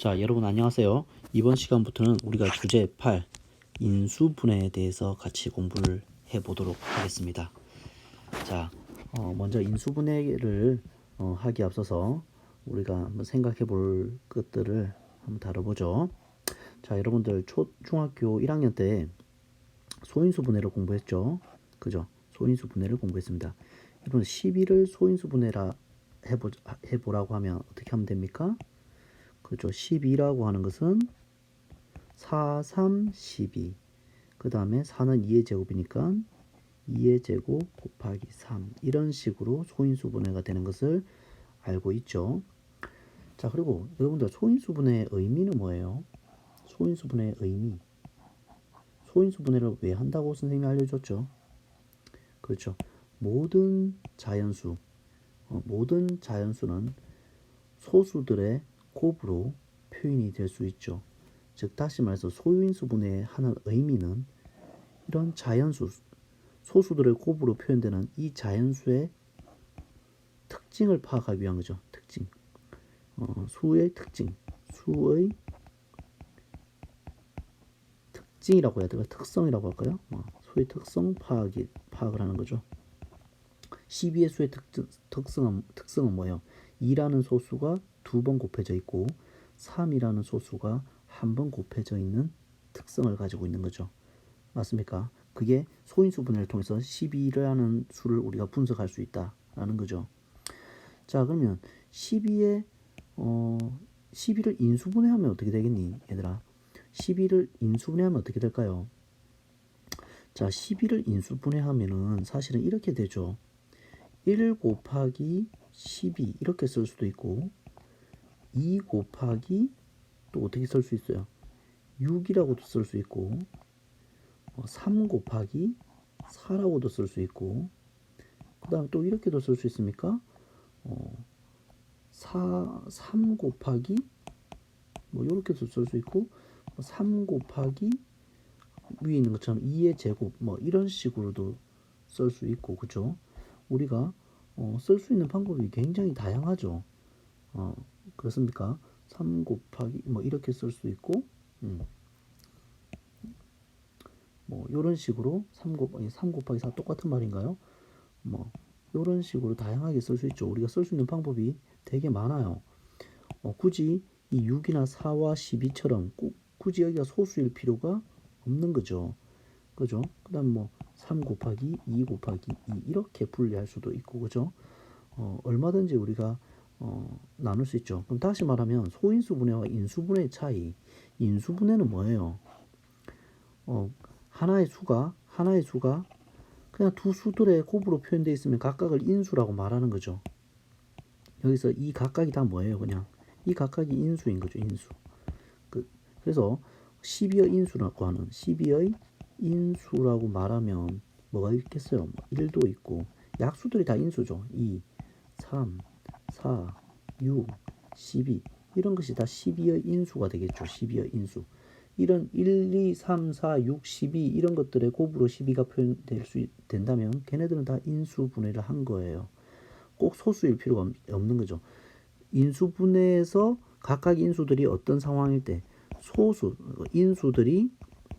자, 여러분 안녕하세요. 이번 시간부터는 우리가 주제 8, 인수분해에 대해서 같이 공부를 해보도록 하겠습니다. 자, 먼저 인수분해를 하기 앞서서 우리가 한번 생각해 볼 것들을 한번 다뤄보죠. 자, 여러분들 중학교 1학년 때 소인수분해를 공부했죠. 그죠? 소인수분해를 공부했습니다. 여러분 12를 소인수분해라 해보라고 하면 어떻게 하면 됩니까? 그렇죠. 12라고 하는 것은 4, 3, 12. 그 다음에 4는 2의 제곱이니까 2의 제곱 곱하기 3. 이런 식으로 소인수분해가 되는 것을 알고 있죠. 자, 그리고 여러분들 소인수분해의 의미는 뭐예요? 소인수분해의 의미. 소인수분해를 왜 한다고 선생님이 알려줬죠? 그렇죠. 모든 자연수는 소수들의 곱으로 표현이 될 수 있죠. 즉 다시 말해서 소인수분해의 하는 의미는 이런 자연수, 소수들의 곱으로 표현되는 이 자연수의 특징을 파악하기 위한 거죠. 특징. 수의 특징. 수의 특징이라고 해야 될까요? 특성이라고 할까요? 수의 특성 파악을 하는 거죠. 12의 수의 특성은 뭐예요? 2라는 소수가 2번 곱해져 있고 3이라는 소수가 1번 곱해져 있는 특성을 가지고 있는 거죠. 맞습니까? 그게 소인수분해를 통해서 12라는 수를 우리가 분석할 수 있다라는 거죠. 자, 그러면 12를 인수분해하면 어떻게 되겠니? 얘들아. 12를 인수분해하면 어떻게 될까요? 자, 12를 인수분해하면은 사실은 이렇게 되죠. 1 곱하기 12 이렇게 쓸 수도 있고 2 곱하기 또 어떻게 쓸 수 있어요? 6이라고도 쓸 수 있고 3 곱하기 4라고도 쓸 수 있고 그 다음 또 이렇게도 쓸 수 있습니까? 3 곱하기 뭐 이렇게도 쓸 수 있고 3 곱하기 위에 있는 것처럼 2의 제곱 뭐 이런 식으로도 쓸 수 있고 그죠? 우리가 쓸 수 있는 방법이 굉장히 다양하죠. 그렇습니까? 3 곱하기 뭐 이렇게 쓸 수 있고 뭐 이런 식으로 3 곱하기 4 똑같은 말인가요? 뭐 이런 식으로 다양하게 쓸 수 있죠. 우리가 쓸 수 있는 방법이 되게 많아요. 굳이 이 6이나 4와 12처럼 굳이 여기가 소수일 필요가 없는 거죠. 그죠? 그 다음 뭐 3 곱하기 2 곱하기 2 이렇게 분리할 수도 있고 그죠? 얼마든지 우리가 나눌 수 있죠. 그럼 다시 말하면 소인수분해와 인수분해의 차이. 인수분해는 뭐예요? 하나의 수가 그냥 두 수들의 곱으로 표현되어 있으면 각각을 인수라고 말하는 거죠. 여기서 이 각각이 다 뭐예요? 그냥 이 각각이 인수인 거죠. 인수. 그래서 12의 인수라고 하는 12의 인수라고 말하면 뭐가 있겠어요? 1도 있고 약수들이 다 인수죠. 2, 3, 4, 6, 12 이런 것이 다 12의 인수가 되겠죠. 12의 인수. 이런 1, 2, 3, 4, 6, 12 이런 것들의 곱으로 12가 표현될 수 된다면 걔네들은 다 인수분해를 한 거예요. 꼭 소수일 필요가 없는 거죠. 인수분해에서 각각 인수들이 어떤 상황일 때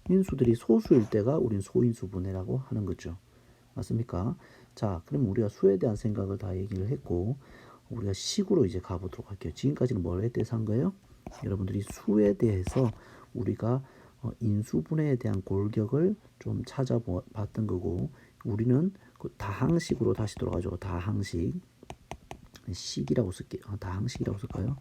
인수들이 소수일 때가 우린 소인수분해라고 하는 거죠. 맞습니까? 자, 그럼 우리가 수에 대한 생각을 다 얘기를 했고 우리가 식으로 이제 가보도록 할게요. 지금까지는 뭘 대해서 한 거예요? 여러분들이 수에 대해서 우리가 인수분해에 대한 골격을 좀 찾아봤던 거고 우리는 그 다항식으로 다시 돌아가죠. 식이라고 쓸게요. 다항식이라고 쓸까요?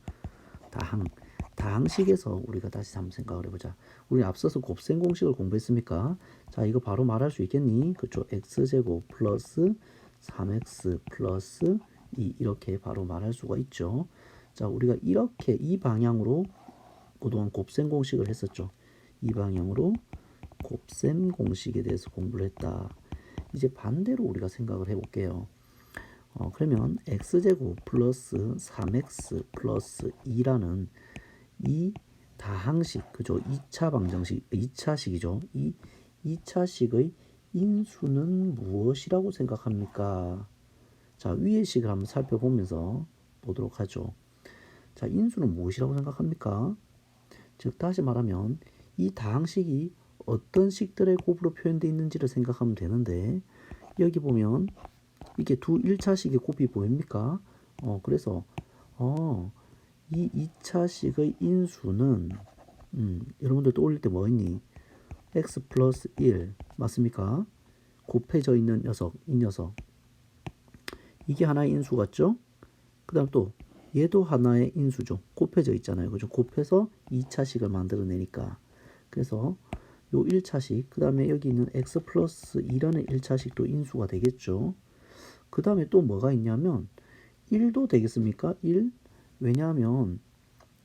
다항식에서 우리가 다시 한번 생각을 해보자. 우리 앞서서 곱셈 공식을 공부했습니까? 자, 이거 바로 말할 수 있겠니? 그쵸? x제곱 플러스 3x 플러스 2 이렇게 바로 말할 수가 있죠. 자, 우리가 이렇게 이 방향으로 그동안 곱셈 공식을 했었죠. 이 방향으로 곱셈 공식에 대해서 공부를 했다. 이제 반대로 우리가 생각을 해볼게요. 그러면 x제곱 플러스 3x 플러스 2라는 이 다항식, 그죠? 2차 방정식, 2차식이죠. 이 2차식의 인수는 무엇이라고 생각합니까? 자, 위의 식을 한번 살펴보면서 보도록 하죠. 자, 인수는 무엇이라고 생각합니까? 즉 다시 말하면 이 다항식이 어떤 식들의 곱으로 표현되어 있는지를 생각하면 되는데, 여기 보면 이게 두 1차식의 곱이 보입니까? 그래서 이 2차식의 인수는 여러분들 떠올릴 때 뭐 있니? x 플러스 1 맞습니까? 곱해져 있는 녀석, 이 녀석. 이게 하나의 인수 같죠? 그 다음 또 얘도 하나의 인수죠. 곱해져 있잖아요. 그죠? 곱해서 2차식을 만들어내니까. 그래서 요 1차식, 그 다음에 여기 있는 x 플러스 2라는 1차식도 인수가 되겠죠. 그 다음에 또 뭐가 있냐면 1도 되겠습니까? 1? 왜냐하면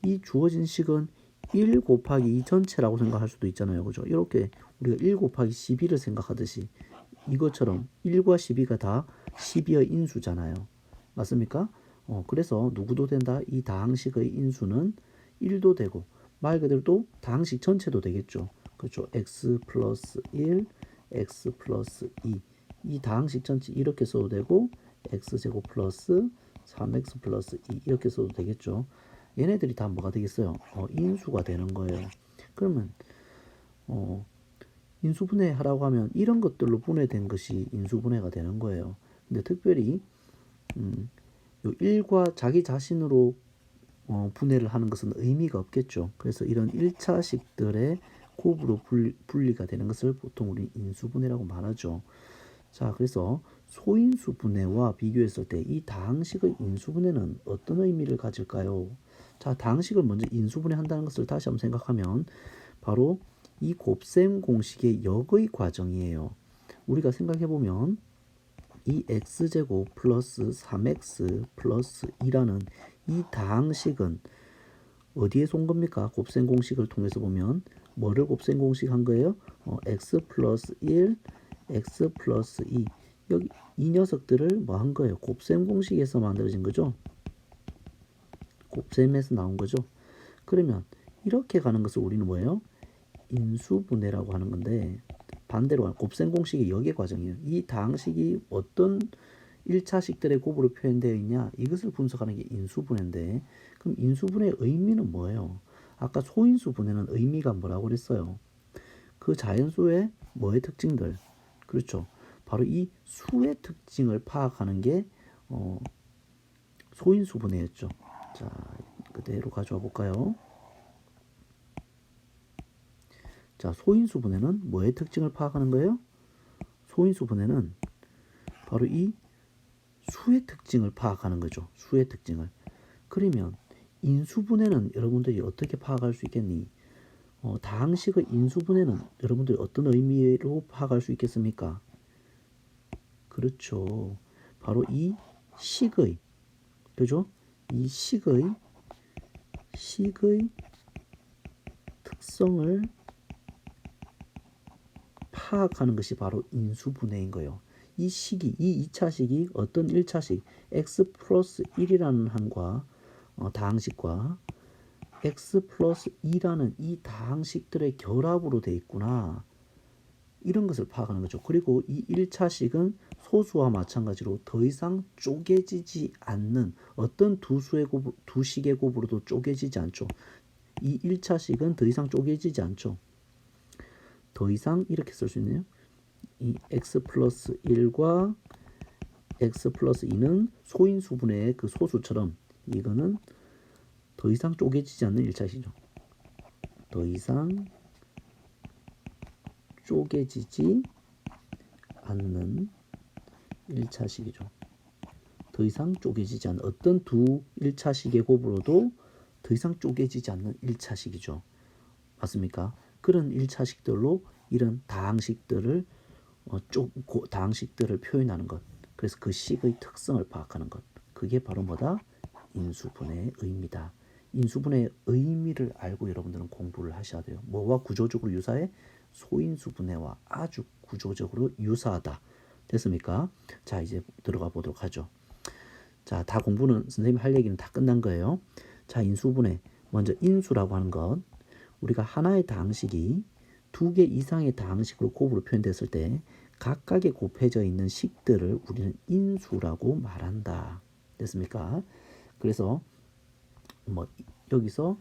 이 주어진 식은 1 곱하기 2 전체라고 생각할 수도 있잖아요. 그죠? 이렇게 우리가 1 곱하기 12를 생각하듯이 이것처럼 1과 12가 다 12의 인수잖아요. 맞습니까? 그래서 누구도 된다. 이 다항식의 인수는 1도 되고 말 그대로 또 다항식 전체도 되겠죠. 그렇죠. x 플러스 1, x 플러스 2. 이 다항식 전체 이렇게 써도 되고 x제곱 플러스 3x 플러스 2 이렇게 써도 되겠죠. 얘네들이 다 뭐가 되겠어요? 인수가 되는 거예요. 그러면 인수분해하라고 하면 이런 것들로 분해된 것이 인수분해가 되는 거예요. 근데 특별히 요 1과 자기 자신으로 분해를 하는 것은 의미가 없겠죠. 그래서 이런 1차식들의 곱으로 분리가 되는 것을 보통 우리 인수분해라고 말하죠. 자, 그래서 소인수 분해와 비교했을 때 이 다항식의 인수분해는 어떤 의미를 가질까요? 자, 다항식을 먼저 인수분해한다는 것을 다시 한번 생각하면 바로 이 곱셈 공식의 역의 과정이에요. 우리가 생각해보면 이 x제곱 플러스 3x 플러스 2라는 이 다항식은 어디에서 온 겁니까? 곱셈 공식을 통해서 보면 뭐를 곱셈 공식 한 거예요? x 플러스 1, x 플러스 2. 여기 이 녀석들을 뭐 한 거예요? 곱셈 공식에서 만들어진 거죠. 곱셈에서 나온 거죠. 그러면 이렇게 가는 것을 우리는 뭐예요? 인수분해라고 하는 건데, 반대로 곱셈 공식의 역의 과정이에요. 이 다항식이 어떤 1차식들의 곱으로 표현되어 있냐, 이것을 분석하는 게 인수분해인데, 그럼 인수분해의 의미는 뭐예요? 아까 소인수분해는 의미가 뭐라고 그랬어요? 그 자연수의 뭐의 특징들, 그렇죠, 바로 이 수의 특징을 파악하는 게 소인수분해였죠. 자, 그대로 가져와 볼까요? 자, 소인수분해는 뭐의 특징을 파악하는 거예요? 소인수분해는 바로 이 수의 특징을 파악하는 거죠. 수의 특징을. 그러면 인수분해는 여러분들이 어떻게 파악할 수 있겠니? 다항식의 인수분해는 여러분들이 어떤 의미로 파악할 수 있겠습니까? 그렇죠. 바로 이 식의, 그죠? 이 식의 특성을 파악하는 것이 바로 인수분해인 거예요. 이 식이, 이 2차식이 어떤 1차식 x 플러스 1이라는 항과 다항식과 x 플러스 2라는 이 다항식들의 결합으로 되어 있구나, 이런 것을 파악하는 거죠. 그리고 이 1차식은 소수와 마찬가지로 더 이상 쪼개지지 않는, 어떤 두 식의 곱으로도 쪼개지지 않죠. 이 1차식은 더 이상 쪼개지지 않죠. 더 이상 이렇게 쓸 수 있네요. 이 x 플러스 1과 x 플러스 2는 소인수분해의 그 소수처럼 이거는 더 이상 쪼개지지 않는 1차식이죠. 더 이상 쪼개지지 않는 1차식이죠. 더 이상 쪼개지지 않는 어떤 두 1차식의 곱으로도 더 이상 쪼개지지 않는 1차식이죠. 맞습니까? 그런 1차식들로 이런 다항식들을 다항식들을 표현하는 것. 그래서 그 식의 특성을 파악하는 것. 그게 바로 뭐다? 인수분해의 의미다. 인수분해의 의미를 알고 여러분들은 공부를 하셔야 돼요. 뭐와 구조적으로 유사해? 소인수분해와 아주 구조적으로 유사하다. 됐습니까? 자, 이제 들어가 보도록 하죠. 자, 다 공부는 선생님이 할 얘기는 다 끝난 거예요. 자, 인수분해. 먼저 인수라고 하는 것. 우리가 하나의 다항식이 두 개 이상의 다항식으로 곱으로 표현됐을 때 각각의 곱해져 있는 식들을 우리는 인수라고 말한다. 됐습니까? 그래서 뭐 여기서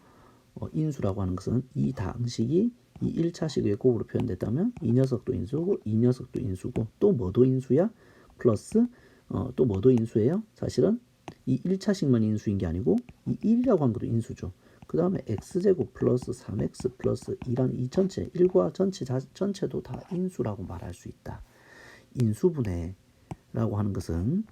인수라고 하는 것은 이 다항식이 이 1차식의 곱으로 표현됐다면 이 녀석도 인수고 이 녀석도 인수고 또 뭐도 인수야? 플러스 또 뭐도 인수예요? 사실은 이 1차식만 인수인 게 아니고 이 1이라고 하는 것도 인수죠. 그 다음에 x제곱 플러스 3x 플러스 2라는 이 전체 1과 전체도 다 인수라고 말할 수 있다. 인수분해라고 하는 것은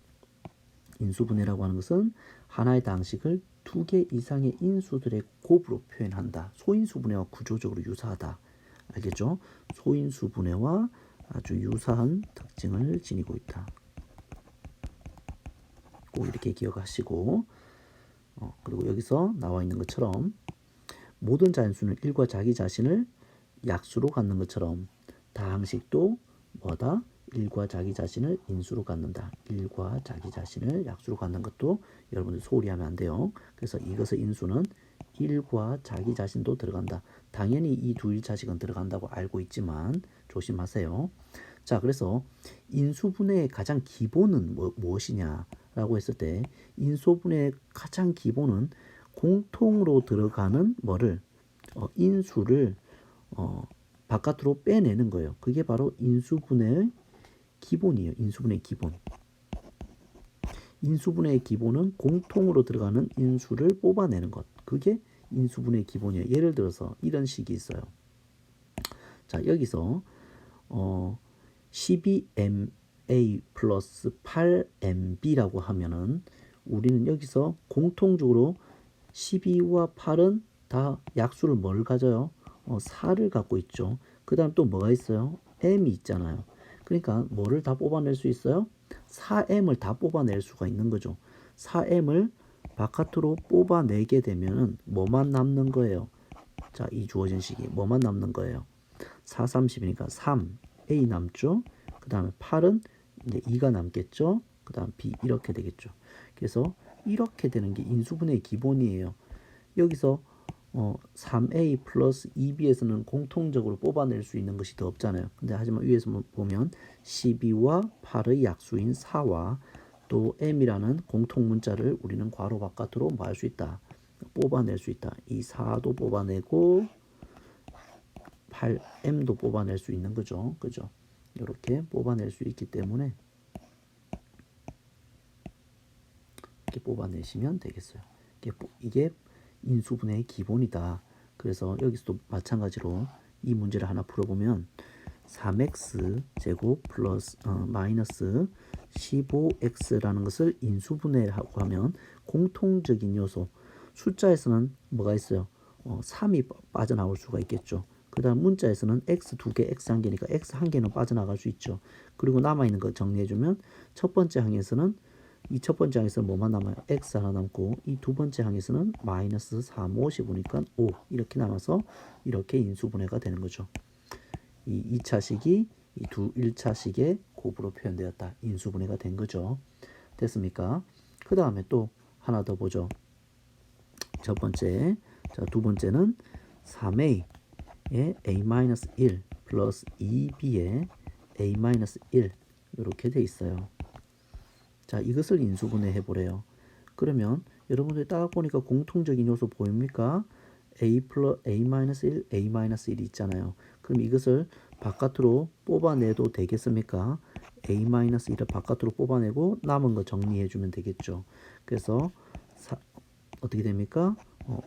하나의 다항식을 두 개 이상의 인수들의 곱으로 표현한다. 소인수분해와 구조적으로 유사하다. 알겠죠? 소인수분해와 아주 유사한 특징을 지니고 있다. 꼭 이렇게 기억하시고 그리고 여기서 나와 있는 것처럼 모든 자연수는 1과 자기 자신을 약수로 갖는 것처럼 다항식도 뭐다? 1과 자기 자신을 인수로 갖는다. 1과 자기 자신을 약수로 갖는 것도 여러분들 소홀히 하면 안 돼요. 그래서 이것의 인수는 1과 자기 자신도 들어간다. 당연히 이 두 1차식은 들어간다고 알고 있지만 조심하세요. 자, 그래서 인수분해의 가장 기본은 무엇이냐라고 했을 때 인수분해의 가장 기본은 공통으로 들어가는 인수를 바깥으로 빼내는 거예요. 그게 바로 인수분해의 기본이에요. 인수분해의 기본. 인수분해의 기본은 공통으로 들어가는 인수를 뽑아내는 것. 그게 인수분해의 기본이에요. 예를 들어서 이런 식이 있어요. 자, 여기서 12MA 플러스 8MB라고 하면은 우리는 여기서 공통적으로 12와 8은 다 약수를 뭘 가져요? 4를 갖고 있죠. 그 다음 또 뭐가 있어요? M이 있잖아요. 그러니까 뭐를 다 뽑아낼 수 있어요? 4M을 다 뽑아낼 수가 있는 거죠. 4M을 바깥으로 뽑아내게 되면은 뭐만 남는 거예요? 자, 이 주어진 식이 뭐만 남는 거예요? 4, 30이니까 3, A 남죠. 그 다음에 8은 이제 2가 남겠죠. 그 다음 B 이렇게 되겠죠. 그래서 이렇게 되는 게 인수분해의 기본이에요. 여기서 3A 플러스 2B에서는 공통적으로 뽑아낼 수 있는 것이 더 없잖아요. 근데 하지만 위에서 보면 12와 8의 약수인 4와 또 M이라는 공통 문자를 우리는 괄호 바깥으로 뭐 할 수 있다? 뽑아낼 수 있다. 이 4도 뽑아내고 8M도 뽑아낼 수 있는 거죠. 그죠? 이렇게 뽑아낼 수 있기 때문에 이렇게 뽑아내시면 되겠어요. 이게 인수분해의 기본이다. 그래서 여기서도 마찬가지로 이 문제를 하나 풀어보면 3x 제곱 플러스 마이너스 15x라는 것을 인수분해하고 하면 공통적인 요소 숫자에서는 뭐가 있어요? 3이 빠져나올 수가 있겠죠. 그 다음 문자에서는 x 2개, x 1개니까 x 1개는 빠져나갈 수 있죠. 그리고 남아있는 거 정리해주면 첫 번째 항에서는 이 첫 번째 항에서는 뭐만 남아요? x 하나 남고 이 두 번째 항에서는 마이너스 3, 5, 15니까 5 이렇게 남아서 이렇게 인수분해가 되는 거죠. 이 2차식이 이 두 1차식의 곱으로 표현되었다. 인수분해가 된 거죠. 됐습니까? 그 다음에 또 하나 더 보죠. 첫 번째, 자, 두 번째는 3a의 a-1 플러스 2b의 a-1 이렇게 돼 있어요. 자, 이것을 인수분해 해보래요. 그러면 여러분들이 딱 보니까 공통적인 요소 보입니까? a-1, a-1이 있잖아요. 그럼 이것을 바깥으로 뽑아내도 되겠습니까? a-1을 바깥으로 뽑아내고 남은 거 정리해주면 되겠죠. 그래서 어떻게 됩니까?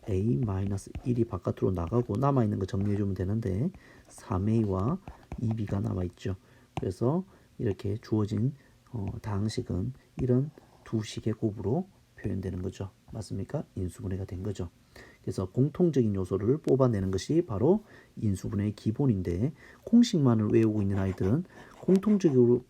a-1이 바깥으로 나가고 남아있는 거 정리해주면 되는데 3a와 2b가 남아있죠. 그래서 이렇게 주어진 다항식은 이런 두 식의 곱으로 표현되는 거죠. 맞습니까? 인수분해가 된 거죠. 그래서 공통적인 요소를 뽑아내는 것이 바로 인수분해의 기본인데 공식만을 외우고 있는 아이들은 공통적으로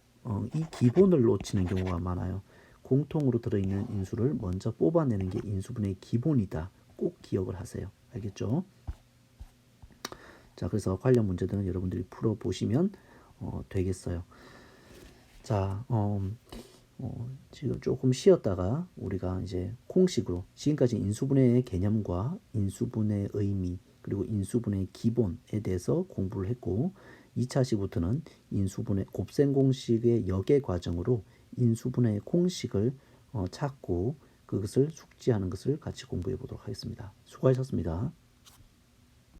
이 기본을 놓치는 경우가 많아요. 공통으로 들어있는 인수를 먼저 뽑아내는 게 인수분해의 기본이다. 꼭 기억을 하세요. 알겠죠? 자, 그래서 관련 문제들은 여러분들이 풀어보시면 되겠어요. 자, 지금 조금 쉬었다가 우리가 이제 공식으로 지금까지 인수분해의 개념과 인수분해의 의미 그리고 인수분해의 기본에 대해서 공부를 했고 2차시부터는 인수분해 곱셈 공식의 역의 과정으로 인수분해의 공식을 찾고 그것을 숙지하는 것을 같이 공부해 보도록 하겠습니다. 수고하셨습니다.